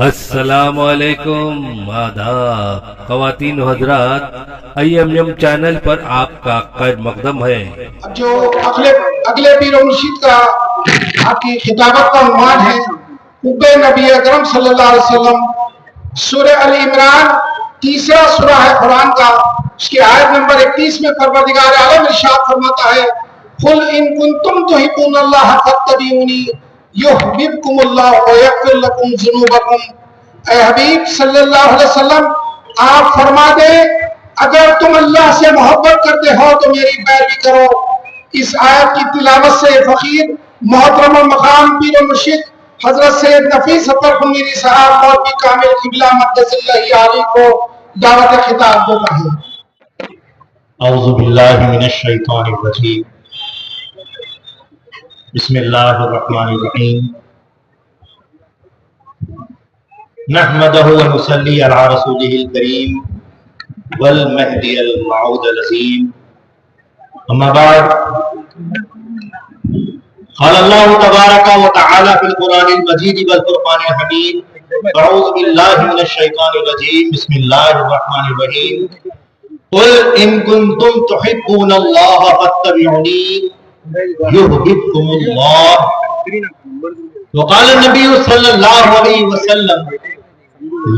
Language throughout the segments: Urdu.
السلام علیکم، آداب خواتین و حضرات، IMM چینل پر آپ کا خیر مقدم ہے۔ جو اگلے پیر و مرشید کا آپ کی خطابت کا عنوان ہے حب نبی اکرم صلی اللہ علیہ وسلم۔ سورہ ال عمران تیسرا سورہ ہے قرآن کا، اس کی آیت نمبر 31 میں پروردگار عالم ارشاد فرماتا ہے قل ان کنتم تحبون اللہ فاتبعونی یحببکم اللہ ویغفر لکم ذنوبکم۔ اے حبیب صلی اللہ علیہ وسلم آپ فرما دیں اگر تم اللہ سے محبت کرتے ہو تو میری پیروی کرو۔ اس آیت کی تلاوت سے فقیر محترم المقام پیر و مرشد حضرت سید نفیس اتر خمیری صاحب اور بھی کامل قبلہ مقدس اللہ علیہ کو دعوت خطاب دیتا ہے۔ اعوذ باللہ من الشیطان الرجیم، بسم اللہ الرحمن الرحیم، نحمدہ ونصلی علی رسولہ الکریم والمہدی الموعود العظیم، اما بعد، قال اللہ تبارک و تعالی فی القرآن المجید والفرقان الحمید، اعوذ باللہ من الشیطان الرجیم، بسم اللہ الرحمن الرحیم، قل ان کنتم تحبون اللہ فاتبعونی یحببکم اللہ۔ وقال النبی صلی اللہ علیہ وسلم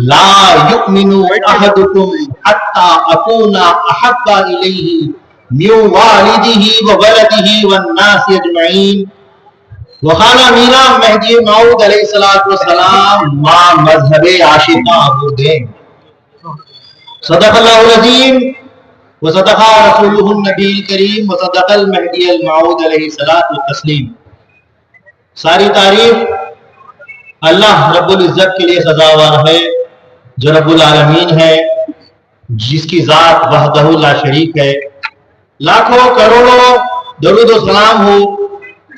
لا یؤمن احدکم حتی اکون احب الیہ من والدہ وولدہ والناس اجمعین۔ وقال میرا مہدی موعود علیہ السلام ما مذہب عاشقاں عبودین۔ صدق اللہ العظیم وصدق رسولہ النبی الکریم وصدق المہدی الموعود علیہ السلام۔ ساری تعریف اللہ رب العزت کے لیے سزاوار ہے جو رب العالمین ہے، جس کی ذات وحدہ لا شریک ہے۔ لاکھوں کروڑوں درود و سلام ہو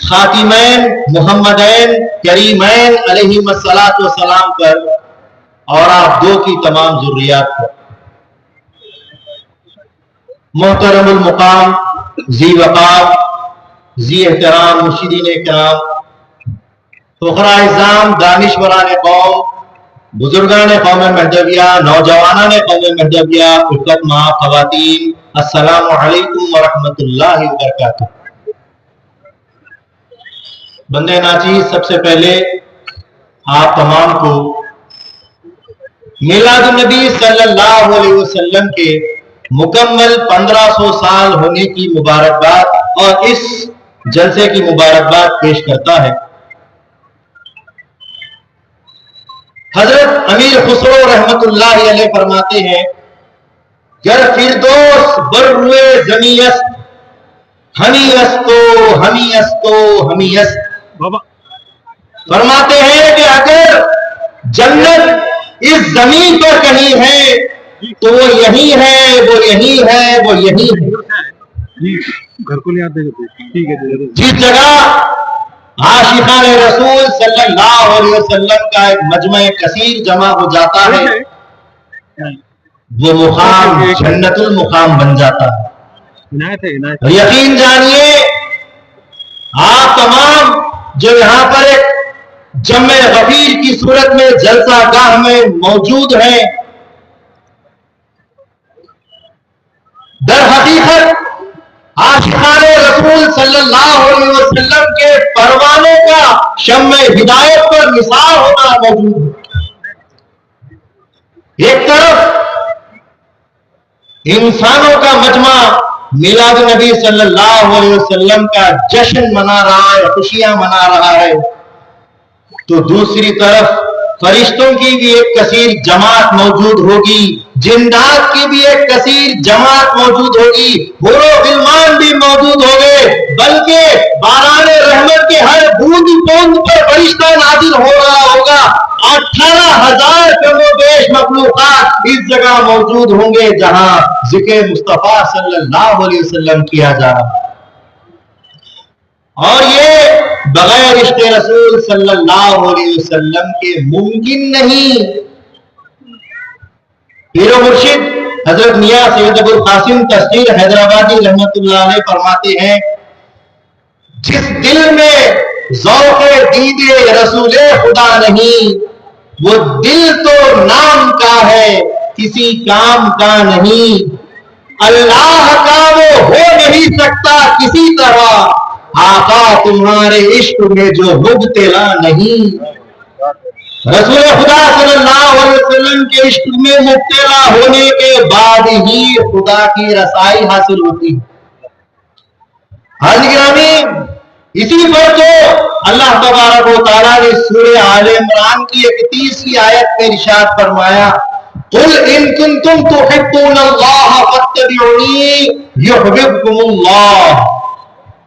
خاتمین محمدین کریمین علیہم السلام پر اور آپ دو کی تمام ذریات پر۔ محترم المقام، ذی وقار، ذی احترام مرشدین اکرام، فقراء اعظام، دانشوران قوم، بزرگان قوم مہدویہ، نوجوانان قوم مہدویہ، عزت ماں خواتین، السلام علیکم ورحمۃ اللہ وبرکاتہ۔ بندے ناچیز، سب سے پہلے آپ تمام کو میلاد النبی صلی اللہ علیہ وسلم کے مکمل 1500 سال ہونے کی مبارکباد اور اس جلسے کی مبارکباد پیش کرتا ہے۔ حضرت امیر خسرو رحمت اللہ علیہ فرماتے ہیں گر فردوس بر روئے زمیں است ہمی استو ہمی استو ہمی است۔ فرماتے ہیں کہ اگر جنت اس زمین پر کہیں ہے تو وہ یہی ہے، وہ یہی ہے، وہ یہی ہے۔ جس جگہ عاشقان رسول صلی اللہ علیہ وسلم کا ایک مجمع کثیر جمع ہو جاتا ہے وہ مقام جنت المقام بن جاتا ہے۔ یقین جانیے آپ تمام جو یہاں پر ایک جمع غفیر کی صورت میں جلسہ گاہ میں موجود ہیں، در حقیقت عاشقان رسول صلی اللہ علیہ وسلم کے پروانوں کا شمع ہدایت پر نثار ہونا موجود ہے۔ ایک طرف انسانوں کا مجمع میلاد نبی صلی اللہ علیہ وسلم کا جشن منا رہا ہے، خوشیاں منا رہا ہے، تو دوسری طرف فرشتوں کی بھی ایک کثیر جماعت موجود ہوگی، جنات کی بھی ایک کثیر جماعت موجود ہوگی، حور و غلمان بھی موجود ہوں گے، بلکہ باران رحمت کے ہر بوند بوند پر فرشتہ نازل ہو رہا ہوگا۔ 18,000 کم و بیش مخلوقات اس جگہ موجود ہوں گے جہاں ذکر مصطفیٰ صلی اللہ علیہ وسلم کیا جا رہا ہے، اور یہ بغیر عشق رسول صلی اللہ علیہ وسلم کے ممکن نہیں۔ پیر و مرشد حضرت میاں سید ابو القاسم تسخیر حیدرآبادی رحمت اللہ علیہ فرماتے ہیں جس دل میں ذوق دید رسول خدا نہیں، وہ دل تو نام کا ہے کسی کام کا نہیں، اللہ کا وہ ہو نہیں سکتا کسی طرح، آقا تمہارے عشق میں جو مبتلا نہیں۔ رسول خدا صلی اللہ علیہ وسلم کے عشق میں مبتلا ہونے کے بعد ہی خدا کی رسائی حاصل ہوتی ہے۔ حاضرین گرامی، اسی پر تو اللہ تبارک و تعالیٰ نے سورہ آل عمران کی 31 آیت میں ارشاد فرمایا، قل ان کنتم تحبون اللہ فاتبعونی یحببکم اللہ۔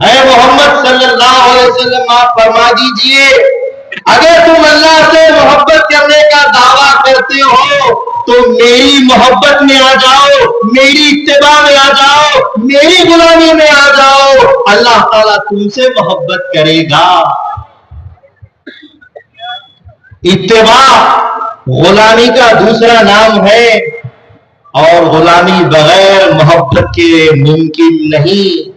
اے محمد صلی اللہ علیہ وسلم آپ فرما دیجئے، اگر تم اللہ سے محبت کرنے کا دعویٰ کرتے ہو تو میری محبت میں آ جاؤ، میری اتباع میں آ جاؤ، میری غلامی میں آ جاؤ، اللہ تعالیٰ تم سے محبت کرے گا۔ اتباع غلامی کا دوسرا نام ہے، اور غلامی بغیر محبت کے ممکن نہیں،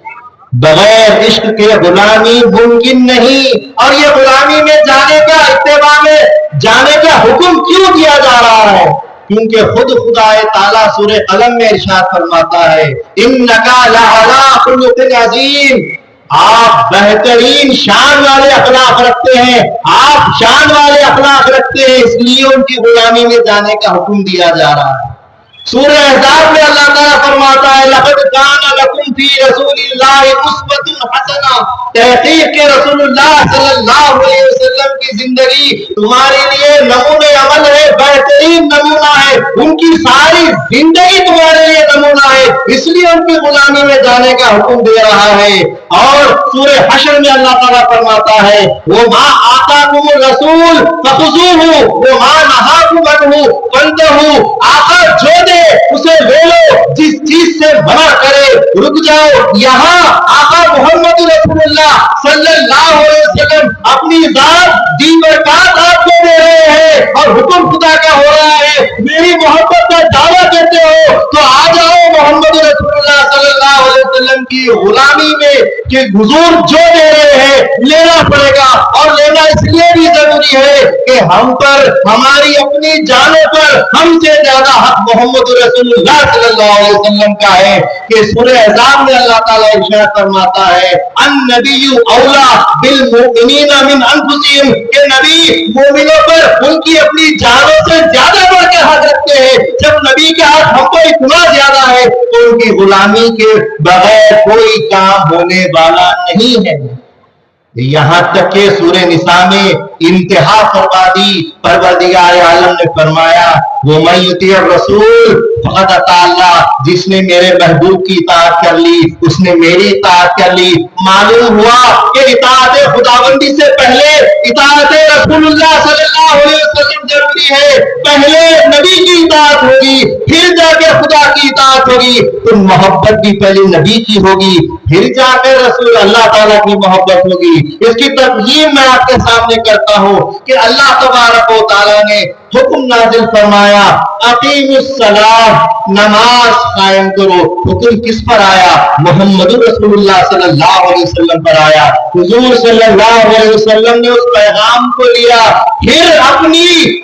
بغیر عشق کے غلامی ممکن نہیں۔ اور یہ غلامی میں جانے کا، اتباع میں جانے کا حکم کیوں دیا جا رہا ہے؟ کیونکہ خود خدا تعالیٰ سورہ قلم میں ارشاد فرماتا ہے، اِنَّكَ لَعَلَىٰ خُلُقٍ عَظِيمٍ، آپ بہترین شان والے اخلاق رکھتے ہیں، آپ شان والے اخلاق رکھتے ہیں، اس لیے ان کی غلامی میں جانے کا حکم دیا جا رہا ہے۔ سورہ احزاب میں اللہ تعالیٰ فرماتا ہے، لَقَدْ كَانَ لَكُمْ فِي رَسُولِ اللَّهِ أُسْوَةٌ حَسَنَةٌ، تحقیق کے رسول اللہ صلی اللہ علیہ وسلم کی زندگی تمہارے لیے نمونہ عمل ہے، بہترین نمونہ ہے، ان کی ساری زندگی تمہارے لیے نمونہ ہے، اس لیے ان کی غلامی میں جانے کا حکم دے رہا ہے۔ اور سورہ حشر میں اللہ تعالیٰ فرماتا ہے، وَمَا آتَاكُمُ الرَّسُولُ فَخُذُوهُ وَمَا نَهَاكُمْ عَنْهُ فَانْتَهُوا، آقا جو دے اسے لے لو، جس چیز سے منع کرے رک جاؤ۔ یہاں آقا محمد رسول اللہ صلی اللہ علیہ وسلم اپنی ذات دی برکات آپ کو دے رہے ہیں، اور حکم خدا کا ہو رہا ہے، میری محبت کا دعویٰ کرتے ہو تو آ جاؤ محمد رسول اللہ صلی اللہ علیہ وسلم کی غلامی میں، کہ حضور جو دے رہے ہیں لینا پڑے گا۔ اور لینا اس لیے بھی ضروری ہے کہ ہم پر، ہماری اپنی جانوں پر ہم سے زیادہ حق محمد رسول اللہ صلی اللہ علیہ وسلم کا ہے، کہ سورہ احزاب میں اللہ تعالیٰ ارشاد فرماتا ہے، النبی اولا بالمؤمنین من انفسہم، کہ نبی مومنوں پر ان کی اپنی جانوں سے زیادہ بڑھ کے حق رکھتے ہیں۔ جب نبی کے حق ہم کو اتنا زیادہ ہے تو ان کی غلامی کے بغیر کوئی کام ہونے والا نہیں ہے۔ یہاں تک کہ سورہ نساء میں انتہا فرما دی، پروردگار عالم نے فرمایا، وَمَن يُطِعِ الرَّسُولَ فَقَدْ أَطَاعَ اللَّهَ، جس نے میرے محبوب کی اطاعت کر لی اس نے میری اطاعت کر لی۔ معلوم ہوا کہ اطاعت خداوندی سے پہلے اطاعت رسول اللہ صلی اللہ علیہ وسلم ضروری ہے۔ پہلے نبی کی اطاعت ہوگی، پھر جا کے خدا کی اطاعت ہوگی، تو محبت بھی پہلے نبی کی ہوگی، پھر جا کے رسول اللہ تعالیٰ کی محبت ہوگی۔ اس کی تفہیم میں آپ کے سامنے کرتا ہوں کہ اللہ تبارک و تعالیٰ نے حکم نازل فرمایا، اقیم الصلاۃ، نماز قائم کرو۔ حکم کس پر آیا؟ محمد رسول اللہ صلی اللہ علیہ وسلم پر آیا۔ حضور صلی اللہ علیہ وسلم نے اس پیغام کو لیا، پھر اپنی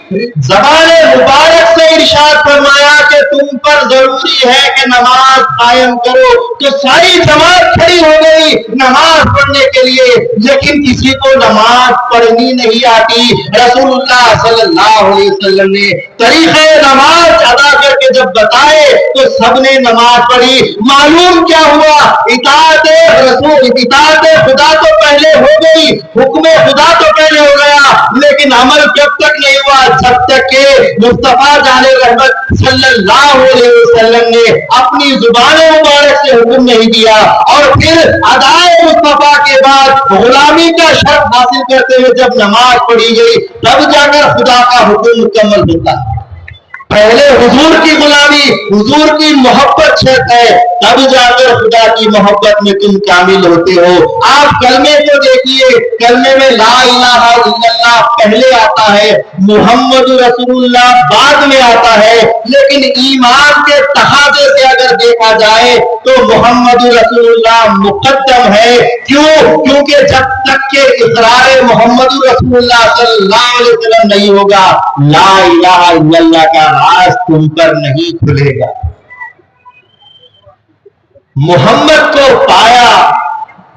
زبان مبارک سے ارشاد فرمایا کہ تم پر ضروری ہے کہ نماز قائم کرو۔ تو ساری جماعت کھڑی ہو گئی نماز پڑھنے کے لیے، لیکن کسی کو نماز پڑھنی نہیں آتی۔ رسول اللہ صلی اللہ علیہ وسلم نے طریقہ نماز ادا کر کے جب بتائے تو سب نے نماز پڑھی۔ معلوم کیا ہوا؟ اطاعت رسول، اطاعت خدا تو پہلے ہو گئی، حکم خدا تو پہلے ہو گیا، لیکن عمل جب تک نہیں ہوا جب تک کہ مصطفیٰ جان رحمت صلی اللہ علیہ وسلم نے اپنی زبان مبارک سے حکم نہیں دیا۔ اور پھر ادائے مصطفیٰ کے بعد غلامی کا شرط حاصل کرتے ہوئے جب نماز پڑھی گئی تب جا کر خدا کا حکم مکمل ہوتا ہے۔ پہلے حضور کی غلامی، حضور کی محبت شرط ہے، تب جا کر خدا کی محبت میں تم کامل ہوتے ہو۔ آپ کلمے کو دیکھیے، کلمے میں لا الہ الا اللہ پہلے آتا ہے، محمد رسول اللہ بعد میں آتا ہے، لیکن ایمان کے تقاضے سے اگر دیکھا جائے تو محمد رسول اللہ مقدم ہے۔ کیوں؟ کیونکہ جب تک کہ اقرار محمد رسول اللہ صلی اللہ علیہ وسلم نہیں ہوگا، لا الہ الا اللہ کا راز تم پر نہیں کھلے گا۔ محمد کو پایا،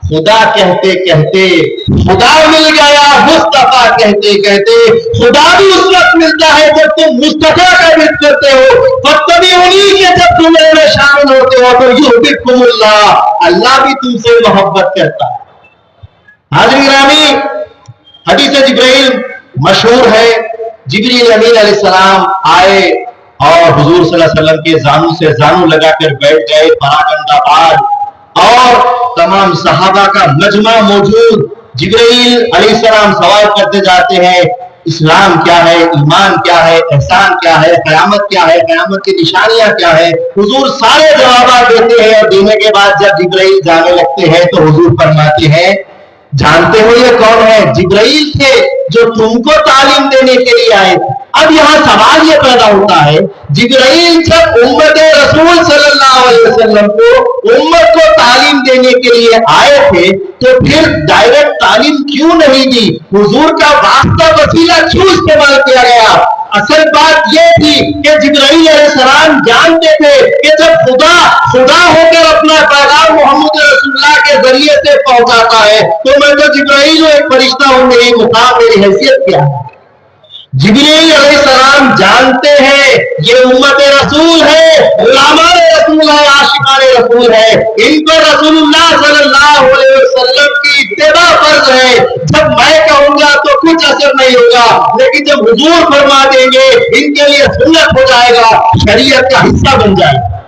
خدا کہتے کہتے خدا مل گیا، مصطفیٰ کہتے کہتے خدا بھی اس وقت ملتا ہے جب تم مصطفیٰ کا ذکر کرتے ہو، فاتبعونی کہ جب تم میرے شامل ہوتے ہو تو یحببکم اللہ، اللہ بھی تم سے محبت کرتا ہے۔ حاضرین گرامی، حدیث جبرائیل مشہور ہے، جبریل امین علیہ السلام آئے اور حضور صلی اللہ علیہ وسلم کے زانو سے زانو لگا کر بیٹھ گئے، پراگندہ باد اور تمام صحابہ کا مجمع موجود۔ جبرائیل علیہ السلام سوال کرتے جاتے ہیں، اسلام کیا ہے، ایمان کیا ہے، احسان کیا ہے، قیامت کیا ہے، قیامت کی نشانیاں کیا ہے۔ حضور سارے جوابات دیتے ہیں، اور دینے کے بعد جب جبرائیل جانے لگتے ہیں تو حضور فرماتے ہیں، جانتے ہو یہ کون ہے؟ جبرائیل تھے جو تم کو تعلیم دینے کے لیے آئے۔ اب یہاں سوال یہ پیدا ہوتا ہے، جبرائیل جب امت رسول صلی اللہ علیہ وسلم کو امت کو تعلیم دینے کے لیے آئے تھے تو پھر ڈائریکٹ تعلیم کیوں نہیں دی؟ حضور کا واسطہ وسیلہ کیوں استعمال کیا گیا؟ اصل بات یہ تھی کہ جبرائیل علیہ السلام جانتے تھے کہ جب خدا ہو کر اپنا پیغام محمد رسول اللہ کے ذریعے سے پہنچاتا ہے تو میں تو جبرائیل ہوں، ایک فرشتہ ہوں، میری مقام، میری حیثیت کیا ہے؟ جبرائیل علیہ السلام جانتے ہیں یہ امت رسول ہے، غلامان رسول ہے، عاشقان رسول ہے، ان پر رسول اللہ صلی اللہ علیہ وسلم کی اتباع فرض ہے۔ جب میں کہوں گا تو کچھ اثر نہیں ہوگا، لیکن جب حضور فرما دیں گے ان کے لیے سنت ہو جائے گا، شریعت کا حصہ بن جائے گا۔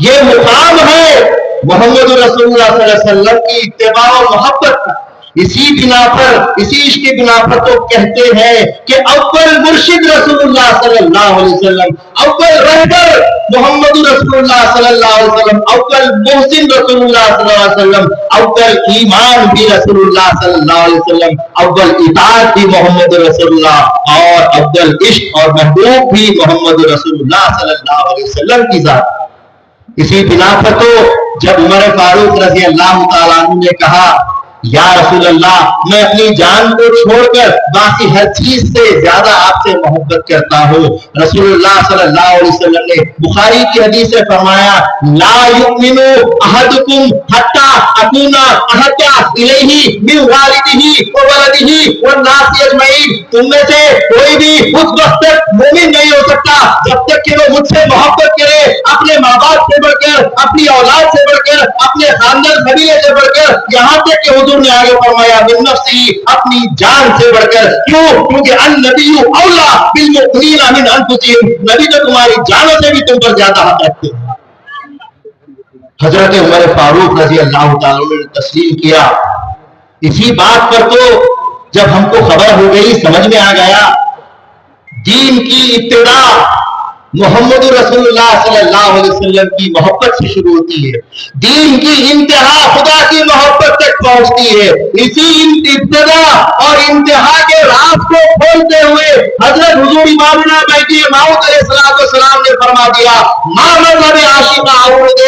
یہ مقام ہے محمد رسول اللہ صلی اللہ علیہ وسلم کی اتباع و محبت کا۔ اسی بنا پر، اسی عشق کی بنا پر تو کہتے ہیں کہ اول مرشد رسول اللہ صلی اللہ علیہ وسلم، اول رہبر محمد رسول اللہ صلی اللہ علیہ وسلم، اول محسن رسول اللہ صلی اللہ علیہ وسلم، اول ایمان بھی رسول اللہ صلی اللہ علیہ وسلم، اول اطاعت بھی محمد رسول اللہ، اور اول عشق اور محبوب بھی محمد رسول اللہ صلی اللہ علیہ وسلم کی ذات۔ اسی بنا پر تو جب عمر فاروق رضی اللہ تعالیٰ عنہ نے کہا، یا رسول اللہ میں اپنی جان کو چھوڑ کر باقی ہر چیز سے زیادہ آپ سے محبت کرتا ہوں، رسول اللہ صلی اللہ علیہ وسلم نے بخاری کی حدیث سے فرمایا، لا یؤمن احدکم حتی اکون احب الیہ من والدہ وولدہ والناس اجمعین، تم میں سے کوئی بھی اس وقت تک مومن نہیں ہو سکتا جب تک کہ وہ مجھ سے محبت کرے، اپنے ماں باپ سے بڑھ کر، اپنی اولاد سے بڑھ کر، اپنے خاندان قبیلے سے بڑھ کر، یہاں تک کہ حضور نے آگے فرمایا من نفسی، اپنی جان سے بڑھ کر۔ کیوں؟ کیونکہ النبی اولا بالمؤمنین من انفسہم، نبی تو تمہاری جانوں سے بھی تم پر زیادہ حق رکھتے ہیں۔ حضرت عمر فاروق رضی اللہ تعالیٰ نے تسلیم کیا۔ اسی بات پر تو جب ہم کو خبر ہو گئی، سمجھ میں آ گیا، دین کی ابتدا محمد رسول اللہ صلی اللہ علیہ وسلم کی محبت سے شروع ہوتی ہے، دین کی انتہا خدا کی محبت تک پہنچتی ہے۔ اسی ابتدا اور انتہا کے راز کو کھولتے ہوئے حضرت حضور امامنا بیٹی موعود علیہ السلام نے فرما دیا، ماں مذہب عاشق اورد،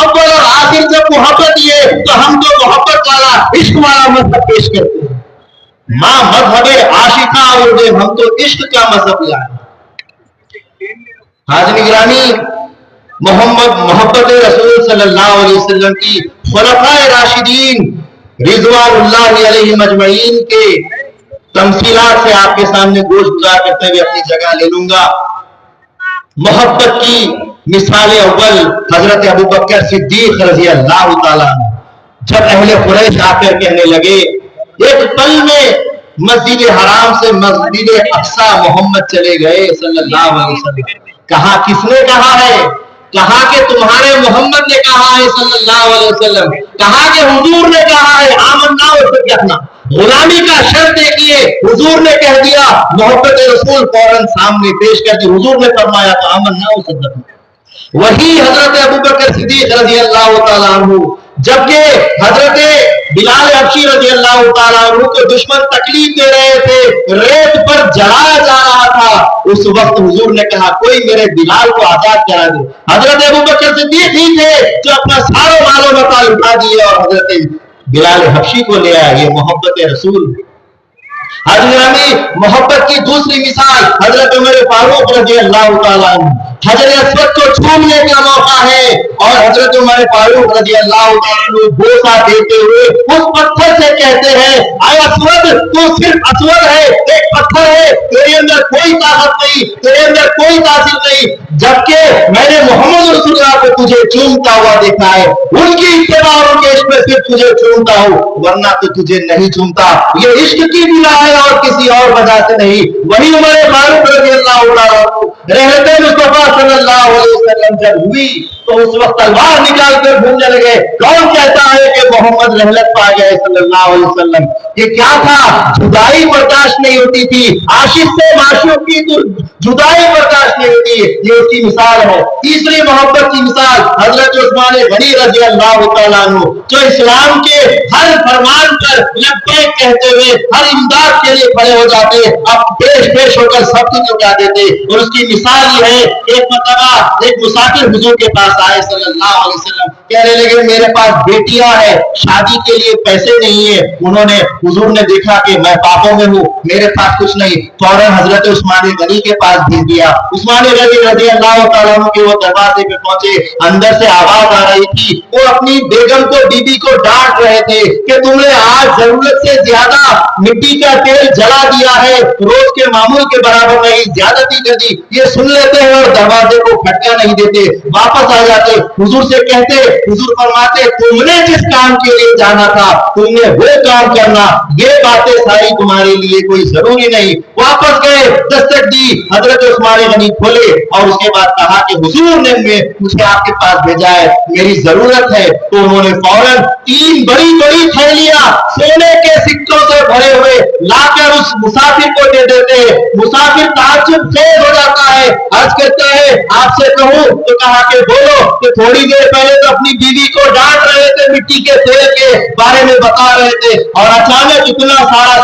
اول اور آخر جب محبت یہ تو ہم تو محبت والا عشق والا مذہب پیش کرتے ہیں۔ ماں مذہب عاشق اورد، ہم تو عشق کا مذہب لائے۔ حاضرین گرامی، محبت رسول صلی اللہ علیہ وسلم کی خلفائے راشدین رضوان اللہ علیہ مجمعین کے تمثیلات سے آپ کے سامنے گوش گزار کرتے ہوئے اپنی جگہ لے لوں گا۔ محبت کی مثال اول حضرت ابوبکر صدیق رضی اللہ تعالیٰ عنہ، جب اہل قریش آ کر کہنے لگے ایک پل میں مسجد حرام سے مسجد اقصی محمد چلے گئے صلی اللہ علیہ وسلم، کہا کس نے کہا ہے؟ کہا کہ تمہارے محمد نے کہا ہے صلی اللہ علیہ وسلم، کہا کہ حضور نے کہا ہے، آمنا اسے کہنا۔ غلامی کا شرط دیکھیے، حضور نے کہہ دیا، محبت رسول فوراً سامنے پیش کر دی، حضور نے فرمایا تو آمنا اسے کہنا۔ وہی حضرت ابوبکر صدیق رضی اللہ تعالیٰ عنہ، جبکہ حضرت بلال حبشی رضی اللہ تعالیٰ عنہ کو دشمن تکلیف دے رہے تھے، ریت پر جلایا جا رہا تھا، اس وقت حضور نے کہا کوئی میرے بلال کو آزاد کرا دے۔ حضرت ابوبکر صدیق ہی تھے جو اپنا سارا مال و متا اٹھا دیے اور حضرت بلال حبشی کو لے آئے۔ یہ محبت رسول۔ حضرت محبت کی دوسری مثال حضرت عمر فاروق رضی اللہ تعالیٰ عنہ، حجر اسود کو چھونے کا موقع ہے اور حضرت عمر فاروق رضی اللہ تعالیٰ عنہ بوسہ دیتے ہوئے اس پتھر سے کہتے ہیں اے اسود، تو صرف اسود ہے، ایک پتھر ہے، تیرے اندر کوئی طاقت نہیں، تیرے اندر کوئی تاثیر نہیں، جبکہ میں نے محمد رسول اللہ کو تجھے چومتا ہوا دیکھا ہے، ان کی اتباع اور ان کے عشق میں صرف تجھے چومتا ہوں ورنہ تو تجھے نہیں چومتا۔ یہ عشق کی بنا ہے اور کسی اور وجہ سے نہیں۔ وہی عمر فاروق رضی اللہ تعالیٰ عنہ رحمت مصطفیٰ صلی اللہ علیہ وسلم جب ہوئی تو اس وقت تلوار نکال کر گھومنے لگے۔ کون کہتا ہے کہ محمد رحلت پا گئے صلی اللہ علیہ وسلم؟ یہ کیا تھا؟ جدائی برداشت نہیں ہوتی تھی، عاشق سے معشوق کی جدائی برداشت نہیں ہوتی، یہ اس کی مثال ہے۔ تیسری محبت کی مثال حضرت عثمان غنی رضی اللہ تعالیٰ عنہ، جو اسلام کے ہر فرمان پر لبیک کہتے ہوئے ہر امداد کے لیے کھڑے ہو جاتے، اب پیش ہو کر سب کچھ لٹا دیتے۔ اور اس کی مثال یہ ہے، ایک مرتبہ ایک مسافر حضور کے پاس آئے صلی اللہ علیہ وسلم، کہنے لگے میرے پاس بیٹیاں ہیں، شادی کے لیے پیسے نہیں ہیں۔ انہوں نے حضور نے دیکھا کہ میں پاپوں میں ہوں، میرے پاس کچھ نہیں، فوراً حضرت عثمان غنی کے پاس بھیج دیا۔ عثمان غنی رضی اللہ تعالیٰ عنہ کے وہ دروازے پہ پہنچے، اندر سے آواز آ رہی تھی، وہ اپنی بیگم کو بی بی کو ڈانٹ رہے تھے کہ تم نے آج ضرورت سے زیادہ مٹی کا تیل جلا دیا ہے، روز کے معمول کے برابر نہیں، زیادتی کر دی۔ یہ سن لیتے ہیں اور دروازے کو کھٹکا نہیں دیتے، واپس آ جاتے، حضور سے کہتے، حضور فرماتے تم نے جس کام کے لیے جانا تھا تم نے وہ کام کرنا، یہ باتیں ساری تمہارے لیے کوئی ضروری نہیں۔ واپس گئے، دستک دی، حضرت عثمان غنی کھولے اور اس کے بعد کہا کہ حضور نے مجھے آپ کے پاس بھیجا ہے، میری ضرورت ہے۔ تو انہوں نے فوراً 3 بڑی بڑی تھیلیاں سونے کے سکوں سے بھرے ہوئے لا کر اس مسافر کو دے دیتے۔ مسافر تعجب خیز ہو جاتا ہے، عرض کرتا ہے آپ سے کہوں؟ تو کہا کہ بولو، کہ تھوڑی دیر پہلے تو اپنی بیوی کو ڈانٹ رہے تھے، مٹی کے تیل کے بارے میں بتا رہے تھے اور اچانک اتنا سارا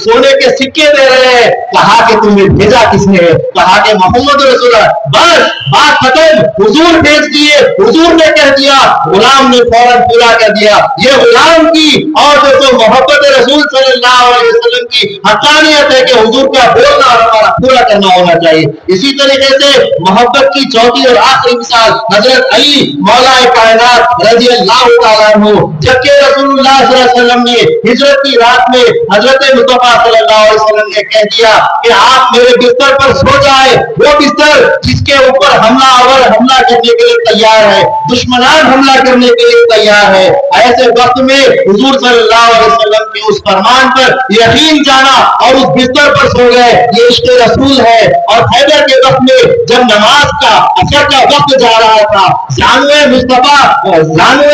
سونے کے سکے دے رہے ہیں۔ کہا کہ تمہیں بھیجا کس نے؟ کہا کہ محمد رسول اللہ۔ بس بات ختم، حضور بھیج دیے، حضور نے کہہ دیا، غلام نے فوراً پورا کر دیا۔ یہ غلام کی اور جو محبت رسول صلی اللہ علیہ وسلم کی حقانیت ہے کہ حضور کا بولنا اور ہمارا پورا کرنا ہونا چاہیے۔ اسی طریقے سے محبت کی چوتھی اور آخری مثال حضرت علی مولا کائنات رضی اللہ تعالیٰ عنہ، جبکہ رسول اللہ صلی اللہ علیہ وسلم نے ہجرت کی رات میں حضرت مصطفیٰ صلی اللہ علیہ وسلم نے کہہ دیا کہ آپ میرے بستر پر سو جائے، وہ بستر جس کے اوپر حملہ آور حملہ کرنے کے لیے تیار ہے، دشمنان حملہ کرنے کے لیے تیار ہے۔ ایسے وقت میں حضور صلی اللہ علیہ وسلم کے اس فرمان پر یقین جانا اور اس بستر پر سو گئے، یہ عشق رسول ہے۔ اور حیدر کے وقت میں جب نماز کا اثر کا وقت جا رہا تھا، زانوے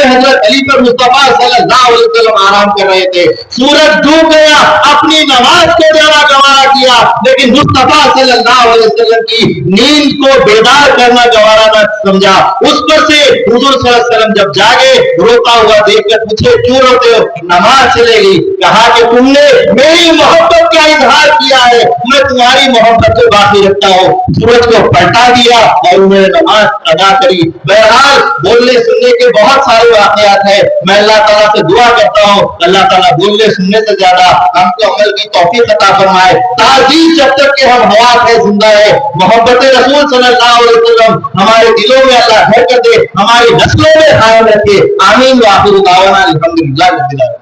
حضرت علی پر مصطفیٰ صلی اللہ علیہ وسلم آرام کر رہے تھے، سورج ڈوب گیا، اپنی نماز کو جانا گوارا کیا، لیکن مصطفیٰ صلی اللہ علیہ وسلم کی نیند کو بیدار کرنا گوارا نہ سمجھا۔ اس پر سے حضور صلی اللہ علیہ وسلم جب جاگے، روتا ہوا دیکھ کر پوچھے کیوں روتے ہو؟ نماز چلے گی۔ کہا کہ تم نے میری محبت کا اظہار کیا ہے، میں تمہاری محبت کو باقی رکھتا ہوں۔ سورج کو پلٹا دیا اور انہوں نے نماز ادا کری۔ بہرحال بولنے سننے کے بہت سارے واقعات ہیں، میں اللہ تعالیٰ سے دعا کرتا ہوں اللہ تعالیٰ بولنے سننے سے زیادہ ہم کو عمل کی توفیق عطا فرمائے۔ تعزیز جب تک کہ ہم حیات ہے، زندہ ہے، محبت رسول صلی اللہ علیہ وسلم ہمارے دلوں میں اللہ گھر کر دے، ہماری نسلوں میں قائم رکھے۔ آمین وآخر دعوانا الحمدللہ رب العالمین۔